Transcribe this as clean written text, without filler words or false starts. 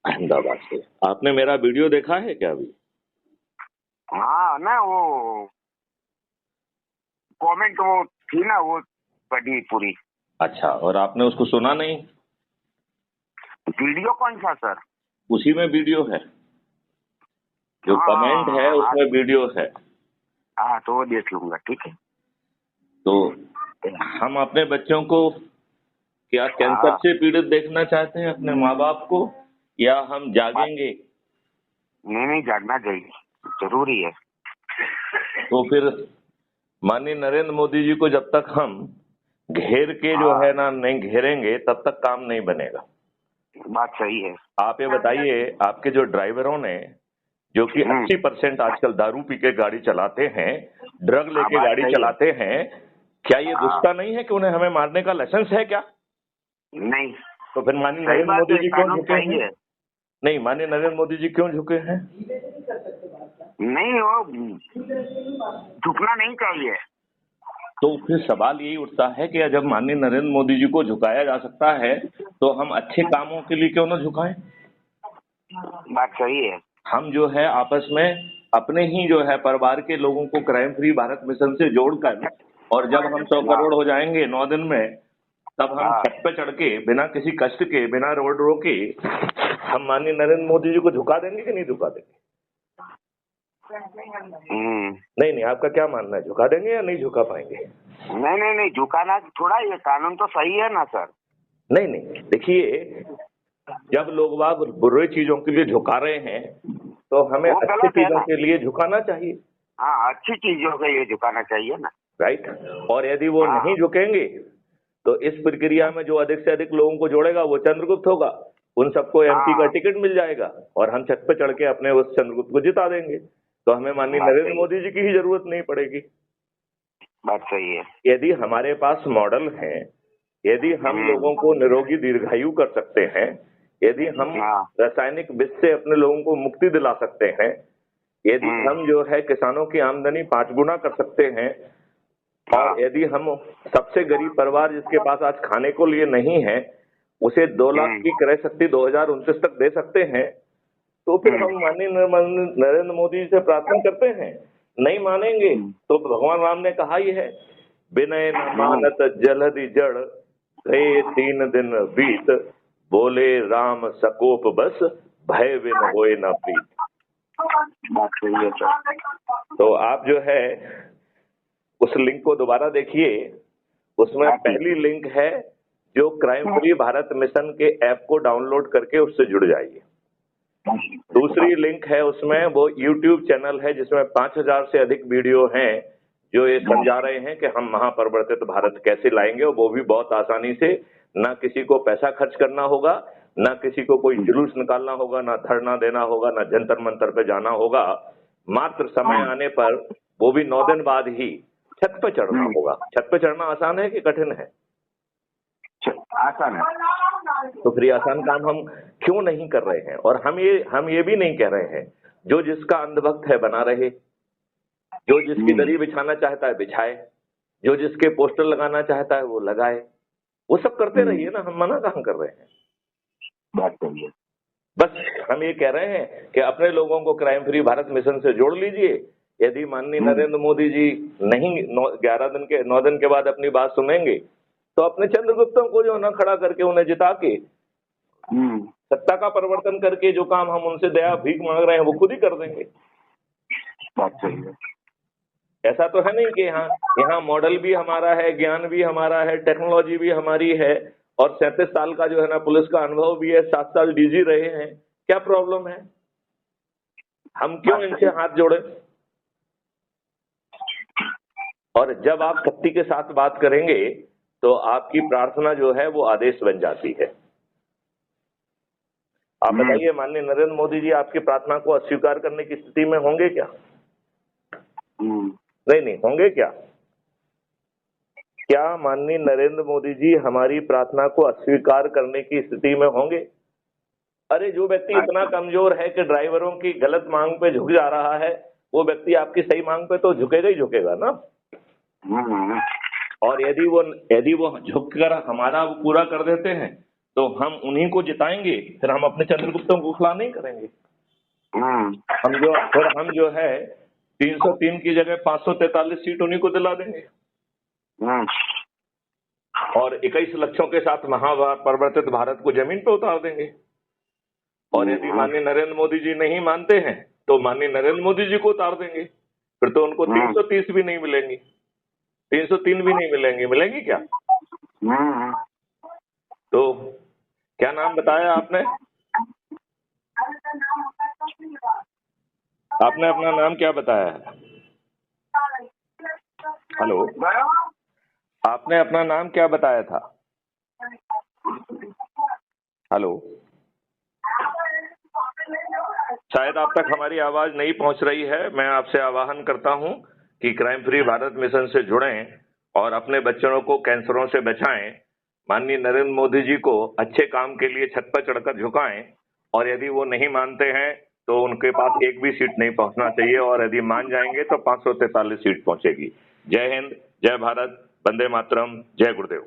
अहमदाबाद से। आपने मेरा वीडियो देखा है क्या अभी? हाँ ना, वो कमेंट वो थी ना, वो पढ़ी पूरी। अच्छा, और आपने उसको सुना नहीं? वीडियो कौन सा सर? उसी में वीडियो है, जो कमेंट है हाँ उसमें वीडियो है। हाँ, तो वो देख लूंगा, ठीक है। तो हम अपने बच्चों को क्या कैंसर हाँ, से पीड़ित देखना चाहते हैं, अपने माँ बाप को, या हम बात जागेंगे? नहीं जागना चाहिए, जरूरी है। तो फिर माननीय नरेंद्र मोदी जी को जब तक हम घेर के जो हाँ, है ना नहीं घेरेंगे, तब तक काम नहीं बनेगा। बात सही है। आप ये बताइए, आपके जो ड्राइवरों ने, जो कि हम्म, 80% आजकल दारू पी के गाड़ी चलाते हैं, ड्रग हाँ, लेके बात गाड़ी सही है। चलाते हैं, क्या ये हाँ, दुष्टा नहीं है कि उन्हें हमें मारने का लाइसेंस है क्या? नहीं, तो फिर माननीय सही नरेंद्र बात मोदी है, जी क्यों कानून झुके सही हैं? है। नहीं, माननीय नरेंद्र मोदी जी क्यों झुके हैं? नहीं, वो झुकना नहीं चाहिए। तो फिर सवाल यही उठता है कि जब माननीय नरेंद्र मोदी जी को झुकाया जा सकता है, तो हम अच्छे कामों के लिए क्यों ना झुकाएं? बात सही है। हम जो है आपस में अपने ही जो है परिवार के लोगों को क्राइम फ्री भारत मिशन से जोड़कर, और जब हम 100 हाँ, करोड़ हो जाएंगे 9 दिन में, तब हम हाँ, छत पे चढ़ के बिना किसी कष्ट के, बिना रोड रोके, हम माननीय नरेंद्र मोदी जी को झुका देंगे कि नहीं झुका देंगे? नहीं नहीं, आपका क्या मानना है, झुका देंगे या नहीं झुका पाएंगे? नहीं नहीं नहीं, झुकाना थोड़ा, ये कानून तो सही है ना सर। नहीं नहीं, देखिए, जब लोग बाग बुरी चीजों के लिए झुका रहे हैं, तो हमें वो अच्छी गलत है चीजों ना। के लिए झुकाना चाहिए। हाँ, अच्छी चीजों के लिए झुकाना चाहिए ना। राइट। और यदि वो हाँ, नहीं झुकेंगे, तो इस प्रक्रिया में जो अधिक से अधिक लोगों को जोड़ेगा वो चंद्रगुप्त होगा। उन सबको एमपी का हाँ, टिकट मिल जाएगा, और हम छत पे चढ़ के अपने उस चंद्रगुप्त को जिता देंगे। तो हमें माननीय बात नरेंद्र सही है। मोदी जी की ही जरूरत नहीं पड़ेगी। बात सही है। यदि हमारे पास मॉडल हैं, यदि हम लोगों को निरोगी दीर्घायु कर सकते हैं, यदि हम हाँ, रासायनिक विष से अपने लोगों को मुक्ति दिला सकते हैं, यदि हम्म, हम जो है किसानों की आमदनी 5 गुना कर सकते हैं, हाँ, और यदि हम सबसे गरीब परिवार जिसके पास आज खाने को लिए नहीं है, उसे 2 लाख की क्रय शक्ति 2029 तक दे सकते हैं, तो फिर हम माननीय नरेंद्र मोदी जी से प्रार्थना करते हैं। नहीं मानेंगे, तो भगवान राम ने कहा ही है, विनय न मानत जलधि जड़, गए 3 दिन बीत, बोले राम सकोप बस, भय बिन होए न प्रीत। बात सही है सर। तो आप जो है उस लिंक को दोबारा देखिए, उसमें हाँ, ठीक पहली लिंक है, जो क्राइम फ्री भारत मिशन के ऐप को डाउनलोड करके उससे जुड़ जाइए। है। दूसरी लिंक है, उसमें वो यूट्यूब चैनल है जिसमें 5000 से अधिक वीडियो हैं, जो ये समझा रहे हैं कि हम महापरिवर्तित भारत कैसे लाएंगे, और वो भी बहुत आसानी से। ना किसी को पैसा खर्च करना होगा, ना किसी को कोई जुलूस निकालना होगा, ना धरना देना होगा, ना जंतर मंतर पे जाना होगा। मात्र समय आने पर, वो भी 9 दिन बाद ही, छत पे चढ़ना होगा। छत पे चढ़ना आसान है कि कठिन है? आसान है। तो फिर ये आसान काम हम क्यों नहीं कर रहे हैं? और हम ये भी नहीं कह रहे हैं, जो जिसका अंधभक्त है बना रहे, जो जिसकी दरी बिछाना चाहता है बिछाए, जो जिसके पोस्टर लगाना चाहता है वो लगाए, वो सब करते रहिए ना, हम मना कहाँ कर रहे हैं। बात सही है। बस हम ये कह रहे हैं कि अपने लोगों को क्राइम फ्री भारत मिशन से जोड़ लीजिए। यदि माननीय नरेंद्र मोदी जी नहीं 9 दिन के बाद अपनी बात सुनेंगे, तो अपने चंद्रगुप्तों को जो है ना खड़ा करके उन्हें जिता के, सत्ता का परिवर्तन करके, जो काम हम उनसे दया भीख मांग रहे हैं वो खुद ही कर देंगे। बात सही है। ऐसा तो है नहीं कि यहाँ मॉडल भी हमारा है, ज्ञान भी हमारा है, टेक्नोलॉजी भी हमारी है, और 37 साल का जो है ना पुलिस का अनुभव भी है, 7 साल डीजी रहे हैं। क्या प्रॉब्लम है? हम क्यों बात इनसे सही हाथ जोड़े? और जब आप शक्ति के साथ बात करेंगे, तो आपकी प्रार्थना जो है वो आदेश बन जाती है। आप है। बताइए, माननीय नरेंद्र मोदी जी आपकी प्रार्थना को अस्वीकार करने की स्थिति में होंगे क्या? नहीं नहीं, होंगे क्या? क्या माननीय नरेंद्र मोदी जी हमारी प्रार्थना को अस्वीकार करने की स्थिति में होंगे? अरे, जो व्यक्ति इतना कमजोर है कि ड्राइवरों की गलत मांग पे झुक जा रहा है, वो व्यक्ति आपकी सही मांग पे तो झुकेगा ही झुकेगा ना। और यदि वो झुक कर हमारा पूरा कर देते हैं, तो हम उन्हीं को जिताएंगे, फिर हम अपने चंद्रगुप्तों को खिला नहीं करेंगे। हम जो है 303 की जगह 543 सीट उन्हीं को दिला देंगे और 21 लक्षों के साथ महापरिवर्तित भारत को जमीन पे उतार देंगे। और यदि माननीय नरेंद्र मोदी जी नहीं मानते हैं तो माननीय नरेंद्र मोदी जी को उतार देंगे, फिर तो उनको 330 भी नहीं मिलेंगी, 303 भी नहीं मिलेंगी। मिलेंगी क्या? तो क्या नाम बताया आपने? आपने अपना नाम क्या बताया है? हेलो, आपने अपना नाम क्या बताया था? हेलो, शायद आप तक हमारी आवाज नहीं पहुंच रही है। मैं आपसे आह्वान करता हूं कि क्राइम फ्री भारत मिशन से जुड़ें और अपने बच्चों को कैंसरों से बचाएं। माननीय नरेंद्र मोदी जी को अच्छे काम के लिए छत पर चढ़कर झुकाएं और यदि वो नहीं मानते हैं तो उनके पास एक भी सीट नहीं पहुंचना चाहिए और यदि मान जाएंगे तो 543 सीट पहुंचेगी। जय हिंद, जय भारत, वंदे मातरम, जय गुरुदेव।